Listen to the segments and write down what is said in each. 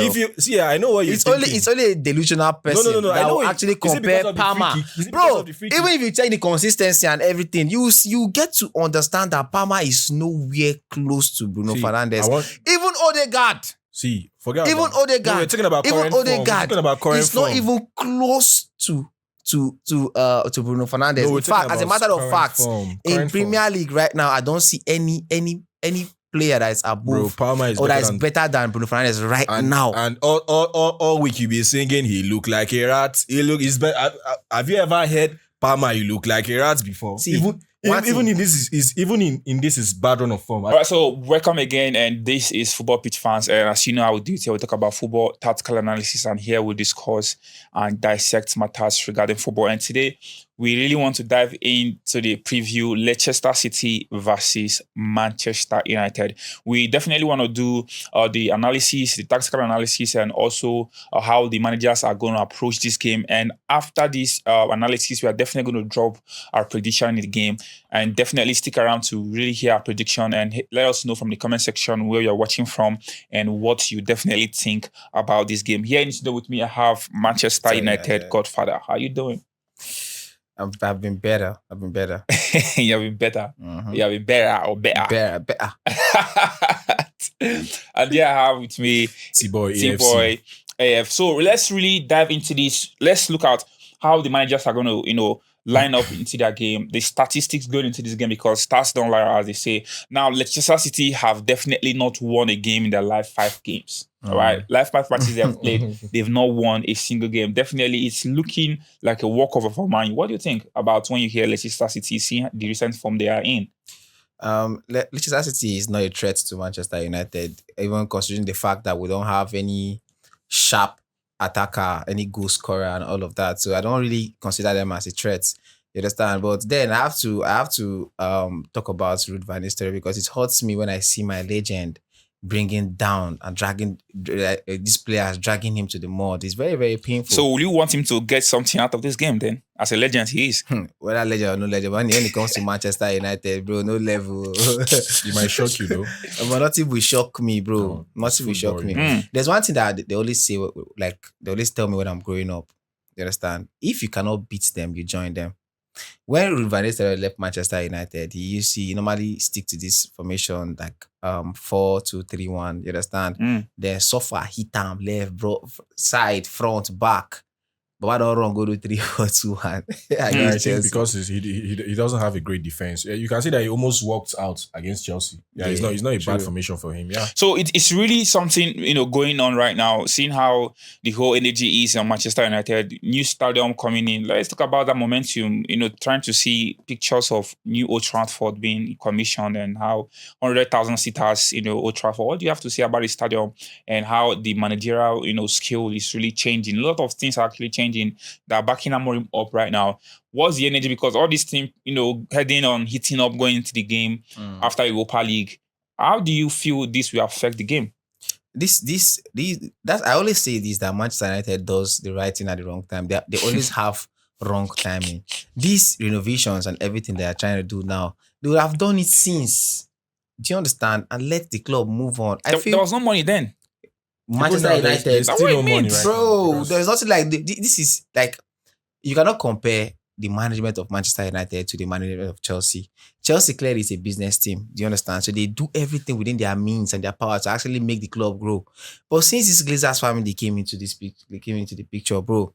if you see, I know what you're thinking. It's only a delusional person No. I that know will actually compare Palmer. Bro, even if you check the consistency and everything, you get to understand that Palmer is nowhere close to Bruno Fernandes. Even Odegaard. See, forget even about Odegaard. No, we're talking about even current form. Odegaard. We're talking about current it's form. not even close to Bruno Fernandes. No, in fact, as a matter of fact, in Premier League right now, I don't see any player that is above Palmer is or that is better than Bruno Fernandes right now. And all week you be singing, he look like a rat. He's better. Have you ever heard Palmer? You look like a rat before. See, even in this is bad run of form. All right, so welcome again, and this is Football Pitch Fans. And as you know, how we do it here, we talk about football tactical analysis, and here we discuss and dissect matters regarding football. And today, we really want to dive into the preview Leicester City versus Manchester United. We definitely want to do the analysis, the tactical analysis, and also how the managers are going to approach this game. And after this analysis, we are definitely going to drop our prediction in the game. And definitely stick around to really hear our prediction and let us know from the comment section where you're watching from and what you definitely think about this game. Here in the studio with me, I have Manchester United godfather. How are you doing? I've been better. You've been better. Mm-hmm. You have been better or better. Better. And yeah, I have with me Tboy AF. So let's really dive into this. Let's look at how the managers are going to, line up into their game, the statistics going into this game, because stats don't lie, as they say. Now, Leicester City have definitely not won a game in their last 5 games. All right, last 5 matches they have played, they've not won a single game. Definitely, it's looking like a walkover for Man U. What do you think about when you hear Leicester City, seeing the recent form they are in? Leicester City is not a threat to Manchester United, even considering the fact that we don't have any sharp attacker, any goal scorer, and all of that. So I don't really consider them as a threat. You understand? But then I have to talk about Ruud van Nistelrooy, because it hurts me when I see my legend bringing down and dragging these players, dragging him to the mud. It's very, very painful. So will you want him to get something out of this game then? As a legend he is. Whether legend or no legend, when it comes to Manchester United, bro, no level. It might shock you though. But nothing will shock me, bro. Nothing will shock me. There's one thing that they always say, like they always tell me when I'm growing up. You understand? If you cannot beat them, you join them. When Ruud van Nistelrooy left Manchester United, he normally stick to this formation like 4-2-3-1. You understand? Then suffer, hit him left, bro, side, front, back. But why don't run go to 3-4-2-1? I think because he doesn't have a great defense. You can see that he almost walked out against Chelsea. Yeah, it's not a bad formation for him. Yeah. So it's really something going on right now. Seeing how the whole energy is on Manchester United, new stadium coming in. Let's talk about that momentum. Trying to see pictures of new Old Trafford being commissioned and how 100,000 seaters. Old Trafford. What do you have to say about the stadium and how the managerial skill is really changing? A lot of things are actually changing. That are backing Amorim up right now. What's the energy? Because all this team, heading on, hitting up, going into the game after Europa League. How do you feel this will affect the game? I always say this, that Manchester United does the right thing at the wrong time. They always have wrong timing. These renovations and everything they are trying to do now, they would have done it since. Do you understand? And let the club move on. There was no money then. Manchester United, there's still no money, right? Bro, there's nothing like this. Is like you cannot compare the management of Manchester United to the management of Chelsea. Chelsea clearly is a business team. Do you understand? So they do everything within their means and their power to actually make the club grow. But since this Glazers family came into the picture, bro,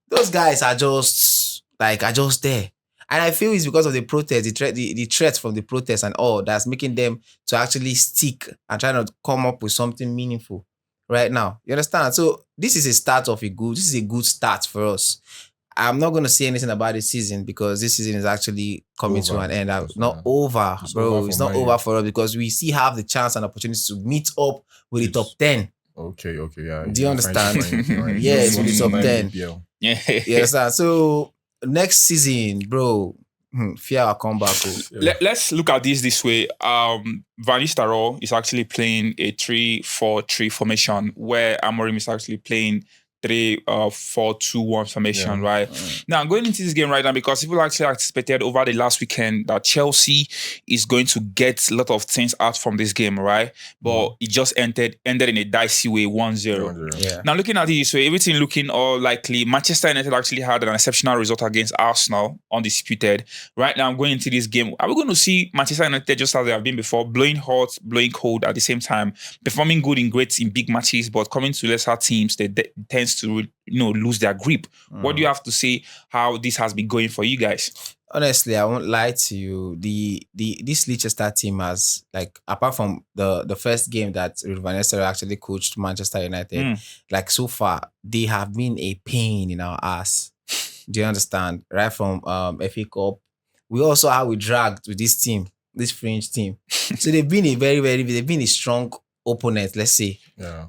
those guys are just there. And I feel it's because of the protest, the threats from the protest and all that's making them to actually stick and trying to come up with something meaningful right now. You understand? So this is a good start for us. I'm not going to say anything about this season because this season is actually coming to an end. It's not over, bro. It's not over for us because we still have the chance and opportunity to meet up with the top 10. Okay, yeah. Do you understand? Yes, with the top 10. Yeah. You understand? So next season, bro, fear will come back. Let's look at this way. Van Nistelrooy is actually playing a 3-4-3 formation where Amorim is actually playing 3-4-2-1 formation, right? Now, going into this game right now, because people actually anticipated over the last weekend that Chelsea is going to get a lot of things out from this game, right? But it just ended in a dicey way, 1-0. Yeah. Now, looking at it this way, everything looking all likely, Manchester United actually had an exceptional result against Arsenal, undisputed. Right now, I'm going into this game. Are we going to see Manchester United just as they have been before, blowing hot, blowing cold at the same time, performing good in big matches, but coming to lesser teams, they tends to lose their grip? What do you have to say how this has been going for you guys? Honestly, I won't lie to you. This Leicester team has, like, apart from the first game that Van Nistelrooy actually coached Manchester United, like, so far they have been a pain in our ass. Do you understand? Right from FA Cup, we also how we dragged with this team, this French team. So they've been they've been a strong opponent. Let's say. Yeah.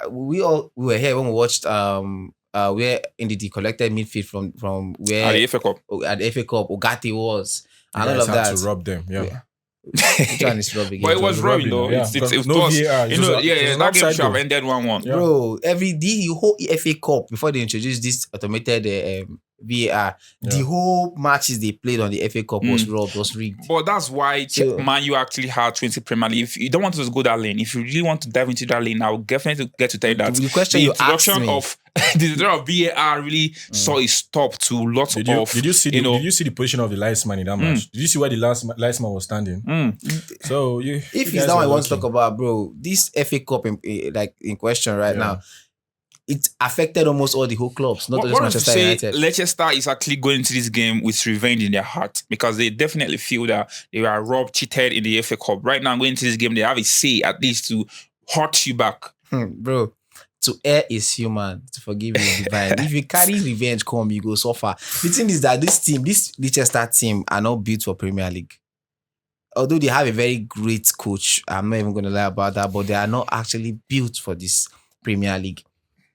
We were here when we watched where in the collected midfield from where At the FA Cup. At the FA Cup, Ugarte was, and all You of guys had that. to rub them. Yeah. Which one is rubbing? But it was rubbing though. Yeah, It was, no VAR. you know, It was an that game offside should have goal. ended 1-1. Yeah. Bro, the whole FA Cup before they introduced this automated VAR, the whole matches they played on the FA Cup was robbed, was rigged. But that's why So- Man U actually had 20 Premier League. If you don't want to go that lane, if you really want to dive into that lane, I'll definitely get to tell you that The question the you asked introduction me- of the introduction of VAR really saw a stop to lots Did of you see the position of the linesman in that match? Did you see where the linesman was standing? So If you it's guys that one are I want to lucky. talk about, bro, this FA Cup in question right now, it affected almost all the whole clubs, not just What Manchester say United. Leicester is actually going into this game with revenge in their heart because they definitely feel that they were robbed, cheated in the FA Cup. Right now, going into this game, they have a say at least to hurt you back. Bro, to err is human, to forgive is divine. If you carry revenge come, you go suffer. The thing is that this Leicester team are not built for Premier League. Although they have a very great coach, I'm not even going to lie about that, but they are not actually built for this Premier League.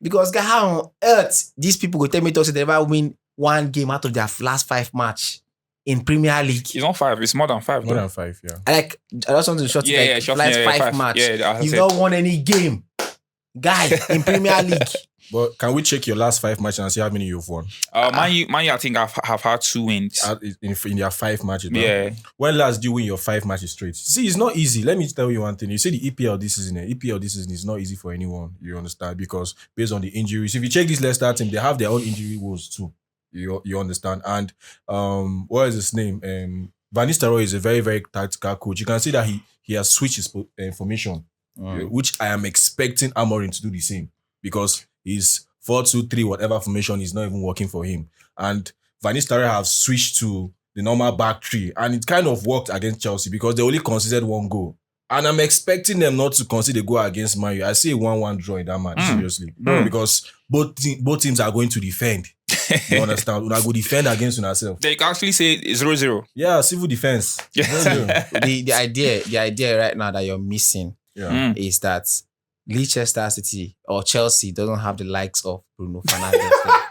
Because guy, how on earth these people go tell me they never win one game out of their last 5 match in Premier League? It's not 5, it's more than 5. More though. than 5, yeah. Like, I just want to short Yeah, it, short, last yeah, 5 5. match. Yeah, that's You've it. not won any game, guy, in Premier League. But can we check your last 5 matches and see how many you've won? Man U, I think have had 2 wins. In their 5 matches. Bro. Yeah. When last did you win your 5 matches straight? See, it's not easy. Let me tell you one thing. You say the EPL this season is not easy for anyone. You understand? Because based on the injuries, if you check this Leicester team, they have their own injury woes too. You understand? And what is his name? Van Nistelrooy is a very, very tactical coach. You can see that he has switched his formation, which I am expecting Amorim to do the same because his 4-2-3 whatever formation is not even working for him. And Van Nistelrooy have switched to the normal back three, and it kind of worked against Chelsea because they only conceded 1 goal. And I'm expecting them not to concede a goal against Man U. I see a 1-1 draw in that match, seriously. Because both teams are going to defend. You understand? Una go defend against yourself. They can actually say 0-0. Yeah, civil defense. 0-0. the idea right now that you're missing Yeah. is that Leicester City or Chelsea doesn't have the likes of Bruno Fernandes.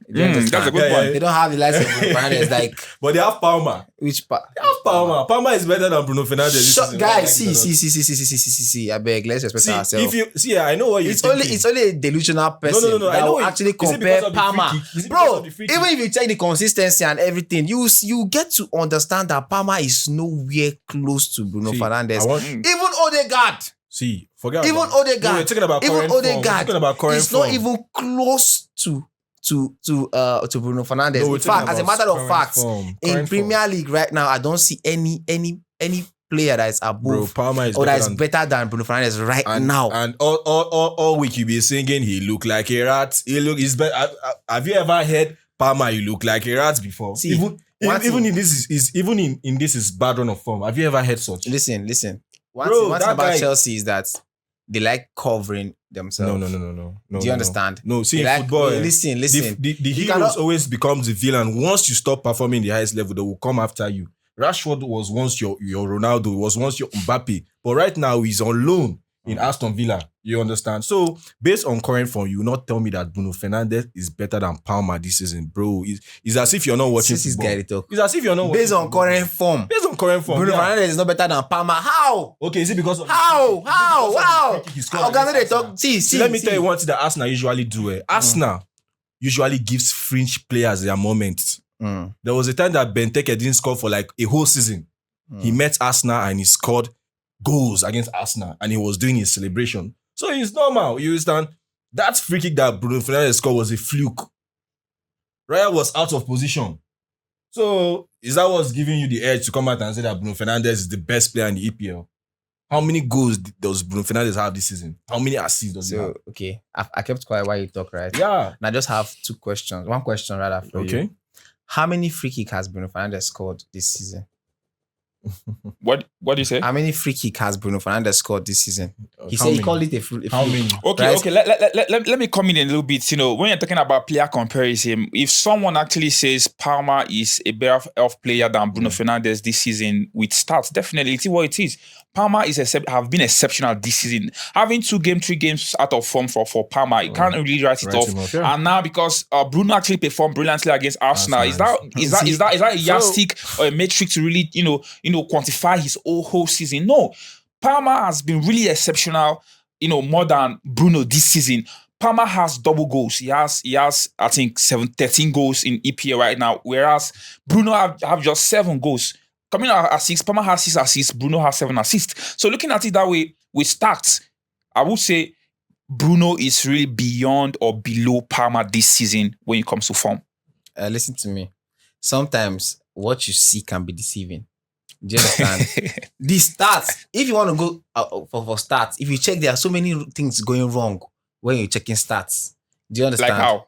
Do you understand? That's a good one. They don't have the likes of Bruno Fernandes. Like, But they have Palmer. which part? They have Palmer. Palmer is better than Bruno Fernandes. this Shut, season. guys, Like it or not. see. I beg, let's respect See, ourselves. if you see, I know what you're thinking. It's only a delusional person No. I that know will it- actually is it because compare of the free Palmer. kick? Is it because Bro, of the free kick? even if you check the consistency and everything, you get to understand that Palmer is nowhere close to Bruno See, Fernandes. I want- Even Odegaard. See, forget Even about Odegaard. No, we're talking about Even current form. We're Odegaard. talking about current It's not form. even close to Bruno Fernandes. No, we're In fact, talking as a about matter of current fact, form. in Current form. Premier League right now, I don't see any player that is Bro, above Palmer is or that better is than better than Bruno Fernandes right now. And all week you be singing, he look like a rat. He's better. Have you ever heard Palmer? You look like a rat before. See, even one even thing- in this is even in this is bad run of form. Have you ever heard such? Listen. One Bro, thing that about guy- Chelsea is that they like covering themselves. No. Do you understand? No, see They in like- football. listen. The You heroes cannot- always becomes the villain. Once you stop performing the highest level, they will come after you. Rashford was once your Ronaldo, was once your Mbappe, but right now he's on loan. in Aston Villa. You understand? So, based on current form, you will not tell me that Bruno Fernandes is better than Palmer this season, bro. It's as if you're not watching This is football. Gary talk. It's as if you're not watching Based on football. current form, Based on current form, Bruno yeah. Fernandes is not better than Palmer. How? Okay, is it because of How? the free kick he scored How can against they Arsenal? talk? See, Let me tell you one thing that Arsenal usually do. Arsenal usually gives fringe players their moments. There was a time that Benteke didn't score for like a whole season. He met Arsenal and he scored goals against Arsenal and he was doing his celebration. So it's normal. You understand? That free kick that Bruno Fernandes scored was a fluke. Raya was out of position. So is that what's giving you the edge to come out and say that Bruno Fernandes is the best player in the EPL? How many goals does Bruno Fernandes have this season? How many assists does he have? So, okay. I kept quiet while you talk, right? Yeah. And I just have two questions. One question rather for you. Okay. How many free kick has Bruno Fernandes scored this season? What do you say? How many free kick has Bruno Fernandes scored this season? He How said he many? called it a fluke. How many? Okay, Right? okay. Let me come in a little bit. You know, when you're talking about player comparison, if someone actually says Palmer is a better off player than Bruno Fernandes this season with stats, definitely it's what it is. Palmer have been exceptional this season. Having 3 games out of form for Palmer, you can't really write it Write him off. off, yeah. And now because Bruno actually performed brilliantly against Arsenal, is that a yardstick or a metric to really quantify his whole season? No. Palmer has been really exceptional, more than Bruno this season. Palmer has double goals. He has I think 13 goals in EPL right now, whereas Bruno have just 7 goals. Coming out assists, Palmer has 6 assists, Bruno has 7 assists. So looking at it that way, with stats, I would say Bruno is really beyond or below Palmer this season when it comes to form. Listen to me. Sometimes what you see can be deceiving. Do you understand? The stats, if you want to go for stats, if you check, there are so many things going wrong when you're checking stats. Do you understand? Like how?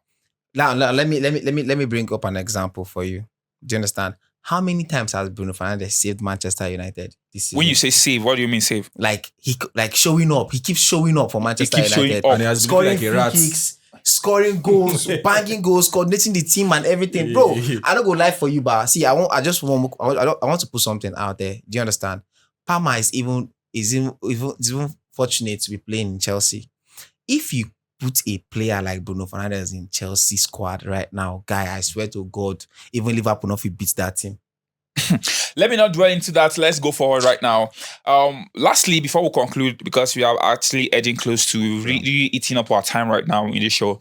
Now, let me bring up an example for you. Do you understand? How many times has Bruno Fernandes saved Manchester United this season? When you say save, what do you mean save? Like he showing up, he keeps showing up for Manchester keeps showing United, up. And he has scoring like free a rat. kicks, scoring goals, banging goals, coordinating the team and everything, bro. I don't go lie for you, but see, I want to put something out there. Do you understand? Palmer is even fortunate to be playing in Chelsea. If you put a player like Bruno Fernandes in Chelsea squad right now, guy, I swear to God, even Liverpool not beat that team. Let me not dwell into that. Let's go forward right now. Lastly, before we conclude, because we are actually edging close to really eating up our time right now in the show.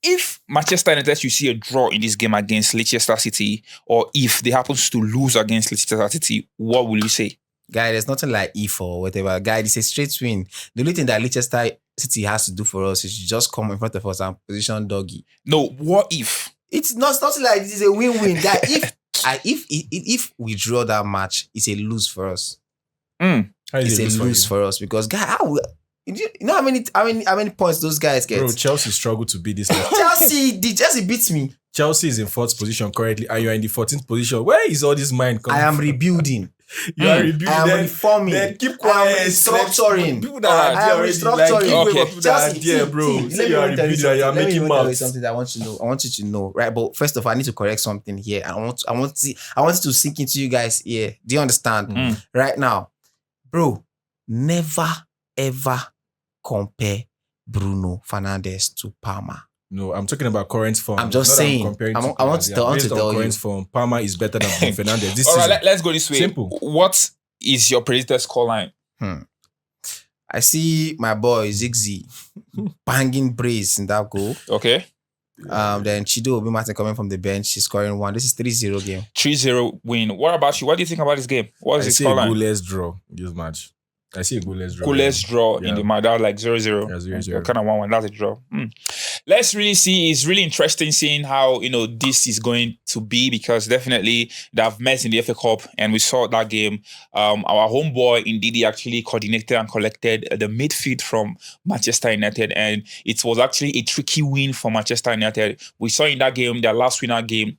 If Manchester United, you see a draw in this game against Leicester City, or if they happen to lose against Leicester City, what will you say? Guy, there's nothing like if or whatever. Guy, it's a straight win. The only thing that Leicester City has to do for us is just come in front of us and position doggy. No, what if? It's not like this is a win-win. Guy, if we draw that match, it's a lose for us. It's a lose for us because guy, you know how many points those guys get? Bro, Chelsea struggled to beat this. Chelsea beats me. Chelsea is in 4th position currently, and you're in the 14th position. Where is all this mind coming I am from? rebuilding. You are rebuilding. I am reforming. Then keep quiet. I am restructuring. People that are there already, like, Okay. people that are there, bro. Say you are rebuilding and you are making tell you mouths. something that I want you to know. I want you to know, right? But first of all, I need to correct something here. I want it to sink into you guys here. Do you understand? Right now, bro, never ever compare Bruno Fernandes to Palmer. No, I'm talking about current form. I'm just Not that I'm saying. comparing I to want players. to Yeah, tell based on you. current form, Palmer is better than Bruno Fernandes this All season. right, let's go this way. Simple. What is your predicted scoreline? I see my boy Ziggy banging brace in that goal. Okay. Then Chido Obi Martin coming from the bench, she's scoring 1. This is 3-0 game. 3-0 win. What about you? What do you think about this game? What I is the see a scoreline? goalless draw in this match. I see a goalless draw. Coolest draw in Yeah. the match. That was like 0-0. Yeah, 0-0. Kind of 1-1. That's a draw. Let's really see. It's really interesting seeing how this is going to be, because definitely they've met in the FA Cup and we saw that game. Our homeboy Ndidi actually coordinated and collected the midfield from Manchester United, and it was actually a tricky win for Manchester United. We saw in that game, their last winner game,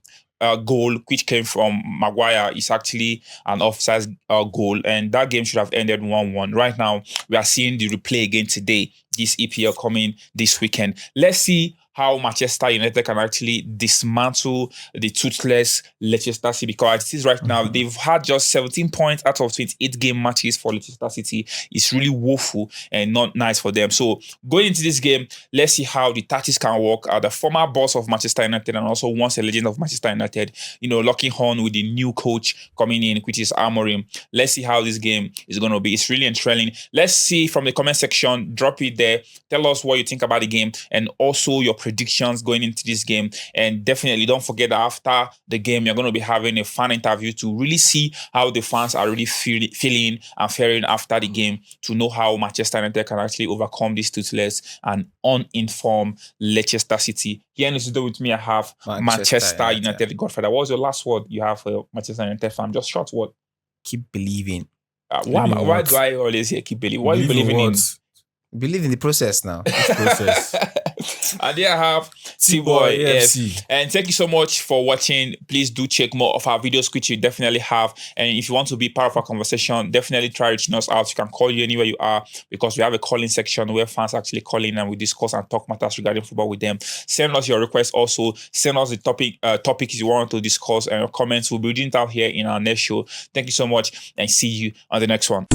goal which came from Maguire is actually an offside goal, and that game should have ended 1-1. Right now we are seeing the replay again today. this EPL coming this weekend. Let's see how Manchester United can actually dismantle the toothless Leicester City, because it is right now, they've had just 17 points out of 28 game matches for Leicester City. It's really woeful and not nice for them. So going into this game, let's see how the tactics can work. The former boss of Manchester United and also once a legend of Manchester United, locking horn with the new coach coming in, which is Amorim. Let's see how this game is going to be. It's really enthralling. Let's see from the comment section, drop it there. Tell us what you think about the game and also your predictions going into this game. And definitely don't forget that after the game, you're going to be having a fan interview to really see how the fans are really feeling and faring after the game, to know how Manchester United can actually overcome this toothless and uninformed Leicester City. Here in the studio with me, I have Manchester United, the godfather. What was your last word you have for Manchester United fan? Just short word. Keep believing. Why do I always hear keep believing? What are you believing in? Believe in the process now. Process. And there I have Tboy. Yes. And thank you so much for watching. Please do check more of our videos, which you definitely have. And if you want to be part of our conversation, definitely try reaching us out. You can call you anywhere you are, because we have a calling section where fans actually call in and we discuss and talk matters regarding football with them. Send us your requests also. Send us the topics you want to discuss, and your comments will be reading out here in our next show. Thank you so much, and see you on the next one.